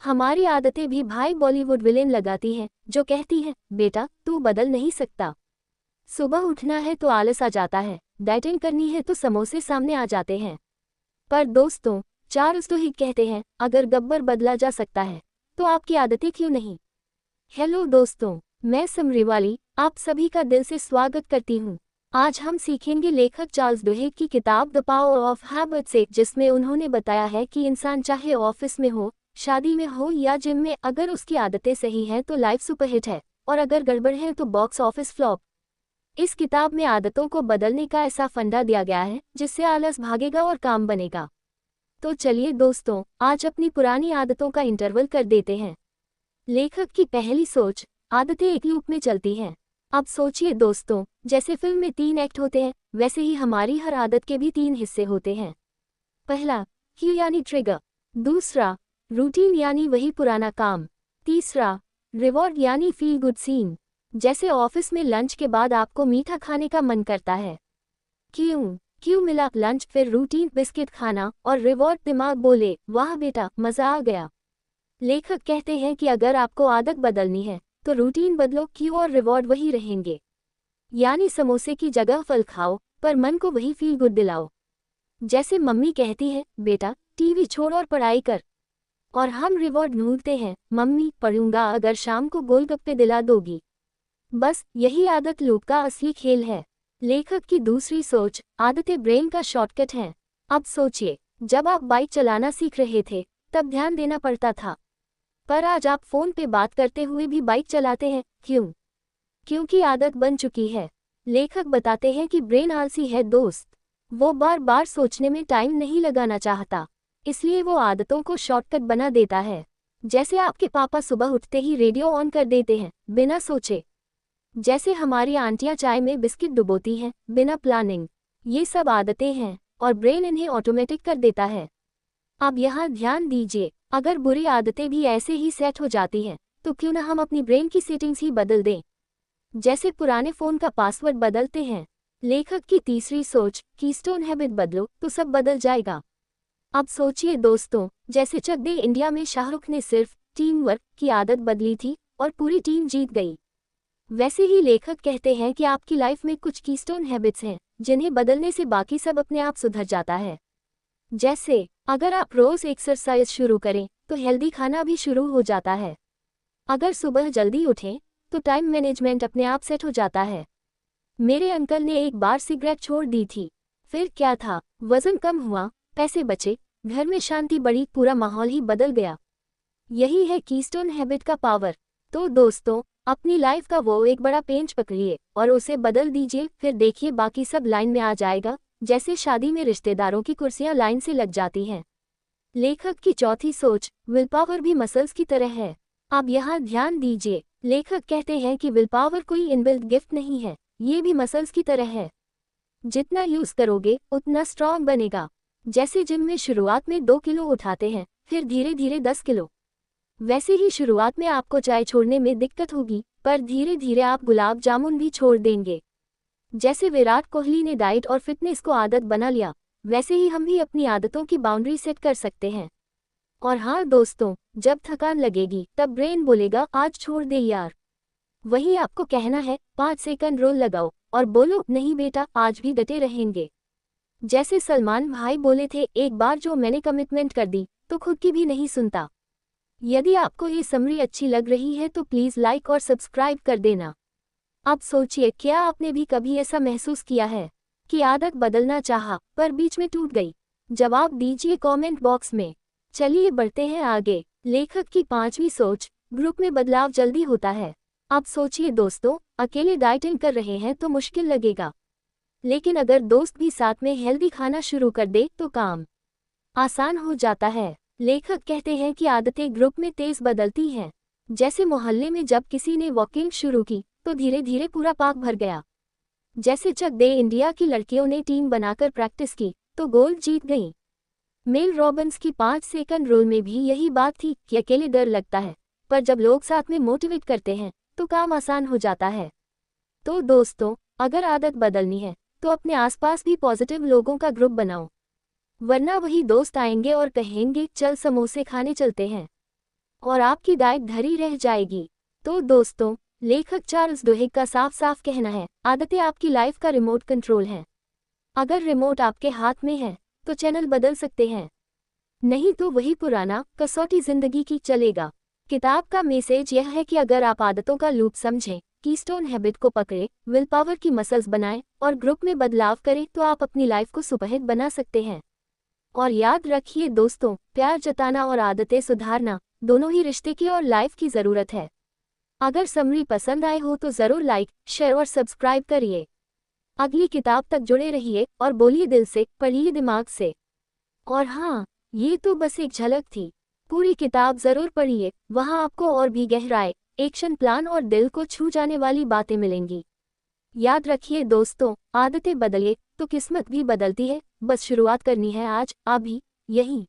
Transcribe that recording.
हमारी आदतें भी भाई बॉलीवुड विलेन लगाती हैं, जो कहती हैं, बेटा तू बदल नहीं सकता। सुबह उठना है तो आलस आ जाता है, डाइटिंग करनी है तो समोसे सामने आ जाते हैं। पर दोस्तों, चार्ल्स तो ही कहते हैं, अगर गब्बर बदला जा सकता है तो आपकी आदतें क्यों नहीं। हेलो दोस्तों, मैं समरीवाली आप सभी का दिल से स्वागत करती हूँ। आज हम सीखेंगे लेखक चार्ल्स डुहेग की किताब द पावर ऑफ हैबिट से, जिसमें उन्होंने बताया है कि इंसान चाहे ऑफिस में हो, शादी में हो या जिम में, अगर उसकी आदतें सही हैं तो लाइफ सुपरहिट है, और अगर गड़बड़ है तो बॉक्स ऑफिस फ्लॉप। इस किताब में आदतों को बदलने का ऐसा फंडा दिया गया है जिससे आलस भागेगा और काम बनेगा। तो चलिए दोस्तों, आज अपनी पुरानी आदतों का इंटरवल कर देते हैं। लेखक की पहली सोच, आदतें एक लूप में चलती हैं। अब सोचिए दोस्तों, जैसे फिल्म में 3 एक्ट होते हैं, वैसे ही हमारी हर आदत के भी 3 हिस्से होते हैं। पहला, क्यू यानी ट्रिगर। दूसरा, रूटीन यानी वही पुराना काम। तीसरा, रिवॉर्ड यानी फील गुड सीन। जैसे ऑफिस में लंच के बाद आपको मीठा खाने का मन करता है। क्यू मिला लंच, फिर रूटीन बिस्किट खाना, और रिवॉर्ड दिमाग बोले, वाह बेटा मजा आ गया। लेखक कहते हैं कि अगर आपको आदत बदलनी है तो रूटीन बदलो, क्यू और रिवॉर्ड वही रहेंगे। यानी समोसे की जगह फल खाओ, पर मन को वही फील गुड दिलाओ। जैसे मम्मी कहती है, बेटा टीवी छोड़ और पढ़ाई कर, और हम रिवॉर्ड ढूंढते हैं, मम्मी पढ़ूंगा अगर शाम को गोलगप्पे दिला दोगी। बस यही आदत लूप का असली खेल है। लेखक की दूसरी सोच, आदतें ब्रेन का शॉर्टकट हैं। अब सोचिए, जब आप बाइक चलाना सीख रहे थे तब ध्यान देना पड़ता था, पर आज आप फोन पे बात करते हुए भी बाइक चलाते हैं। क्यों? क्योंकि आदत बन चुकी है। लेखक बताते हैं कि ब्रेन आलसी है दोस्त, वो बार बार सोचने में टाइम नहीं लगाना चाहता, इसलिए वो आदतों को शॉर्टकट बना देता है। जैसे आपके पापा सुबह उठते ही रेडियो ऑन कर देते हैं बिना सोचे। जैसे हमारी आंटियां चाय में बिस्किट डुबोती हैं बिना प्लानिंग। ये सब आदतें हैं और ब्रेन इन्हें ऑटोमेटिक कर देता है। अब यहाँ ध्यान दीजिए, अगर बुरी आदतें भी ऐसे ही सेट हो जाती हैं तो क्यों ना हम अपनी ब्रेन की सेटिंग्स ही बदल दें, जैसे पुराने फ़ोन का पासवर्ड बदलते हैं। लेखक की तीसरी सोच, कीस्टोन हैबिट बदलो तो सब बदल जाएगा। अब सोचिए दोस्तों, जैसे चक दे इंडिया में शाहरुख ने सिर्फ टीम वर्क की आदत बदली थी और पूरी टीम जीत गई। वैसे ही लेखक कहते हैं कि आपकी लाइफ में कुछ कीस्टोन हैबिट्स हैं जिन्हें बदलने से बाकी सब अपने आप सुधर जाता है। जैसे अगर आप रोज एक्सरसाइज शुरू करें तो हेल्दी खाना भी शुरू हो जाता है। अगर सुबह जल्दी उठें तो टाइम मैनेजमेंट अपने आप सेट हो जाता है। मेरे अंकल ने एक बार सिगरेट छोड़ दी थी, फिर क्या था, वजन कम हुआ, पैसे बचे, घर में शांति बढ़ी, पूरा माहौल ही बदल गया। यही है कीस्टोन हैबिट का पावर। तो दोस्तों, अपनी लाइफ का वो एक बड़ा पेंच पकड़िए और उसे बदल दीजिए, फिर देखिए बाकी सब लाइन में आ जाएगा, जैसे शादी में रिश्तेदारों की कुर्सियां लाइन से लग जाती हैं। लेखक की चौथी सोच, विल पावर भी मसल्स की तरह है। अब यहाँ ध्यान दीजिए, लेखक कहते हैं कि विल पावर कोई इनबिल्ट गिफ्ट नहीं है, ये भी मसल्स की तरह है। जितना यूज करोगे उतना स्ट्रांग बनेगा। जैसे जिम में शुरुआत में 2 किलो उठाते हैं, फिर धीरे धीरे 10 किलो। वैसे ही शुरुआत में आपको चाय छोड़ने में दिक्कत होगी, पर धीरे धीरे आप गुलाब जामुन भी छोड़ देंगे। जैसे विराट कोहली ने डाइट और फिटनेस को आदत बना लिया, वैसे ही हम भी अपनी आदतों की बाउंड्री सेट कर सकते हैं। और हाँ दोस्तों, जब थकान लगेगी तब ब्रेन बोलेगा आज छोड़ दे यार। वही आपको कहना है, 5 सेकंड रोल लगाओ और बोलो, नहीं बेटा आज भी डटे रहेंगे। जैसे सलमान भाई बोले थे, एक बार जो मैंने कमिटमेंट कर दी तो खुद की भी नहीं सुनता। यदि आपको ये समरी अच्छी लग रही है तो प्लीज़ लाइक और सब्सक्राइब कर देना। अब सोचिए, क्या आपने भी कभी ऐसा महसूस किया है कि आदत बदलना चाहा पर बीच में टूट गई? जवाब दीजिए कमेंट बॉक्स में। चलिए बढ़ते हैं आगे। लेखक की पांचवी सोच, ग्रुप में बदलाव जल्दी होता है। अब सोचिए दोस्तों, अकेले डाइटिंग कर रहे हैं तो मुश्किल लगेगा, लेकिन अगर दोस्त भी साथ में हेल्दी खाना शुरू कर दे तो काम आसान हो जाता है। लेखक कहते हैं कि आदतें ग्रुप में तेज बदलती हैं। जैसे मोहल्ले में जब किसी ने वॉकिंग शुरू की तो धीरे धीरे पूरा पार्क भर गया। जैसे चक दे इंडिया की लड़कियों ने टीम बनाकर प्रैक्टिस की तो गोल्ड जीत गई। मेल रॉबिन्स की 5 सेकंड रूल में भी यही बात थी कि अकेले डर लगता है, पर जब लोग साथ में मोटिवेट करते हैं तो काम आसान हो जाता है। तो दोस्तों, अगर आदत बदलनी है तो अपने आसपास भी पॉजिटिव लोगों का ग्रुप बनाओ, वरना वही दोस्त आएंगे और कहेंगे चल समोसे खाने चलते हैं। और आपकी डाइट धरी रह जाएगी। तो दोस्तों, लेखक चार्ल्स डुहिग का साफ साफ कहना है, आदतें आपकी लाइफ का रिमोट कंट्रोल हैं। अगर रिमोट आपके हाथ में है तो चैनल बदल सकते हैं, नहीं तो वही पुराना कसौटी जिंदगी की चलेगा। किताब का मैसेज यह है कि अगर आप आदतों का लूप समझें, कीस्टोन हैबिट को पकड़े, विल पावर की मसल्स बनाएं और ग्रुप में बदलाव करें तो आप अपनी लाइफ को सुपरहिट बना सकते हैं। और याद रखिए दोस्तों, प्यार जताना और आदतें सुधारना दोनों ही रिश्ते की और लाइफ की ज़रूरत है। अगर समरी पसंद आए हो तो ज़रूर लाइक, शेयर और सब्सक्राइब करिए। अगली किताब तक जुड़े रहिए और बोलिए दिल से, पढ़िए दिमाग से। और हाँ, ये तो बस एक झलक थी, पूरी किताब ज़रूर पढ़िए, वहाँ आपको और भी गहराई, एक्शन प्लान और दिल को छू जाने वाली बातें मिलेंगी। याद रखिए दोस्तों, आदतें बदलिए तो किस्मत भी बदलती है, बस शुरुआत करनी है आज, अभी, यहीं।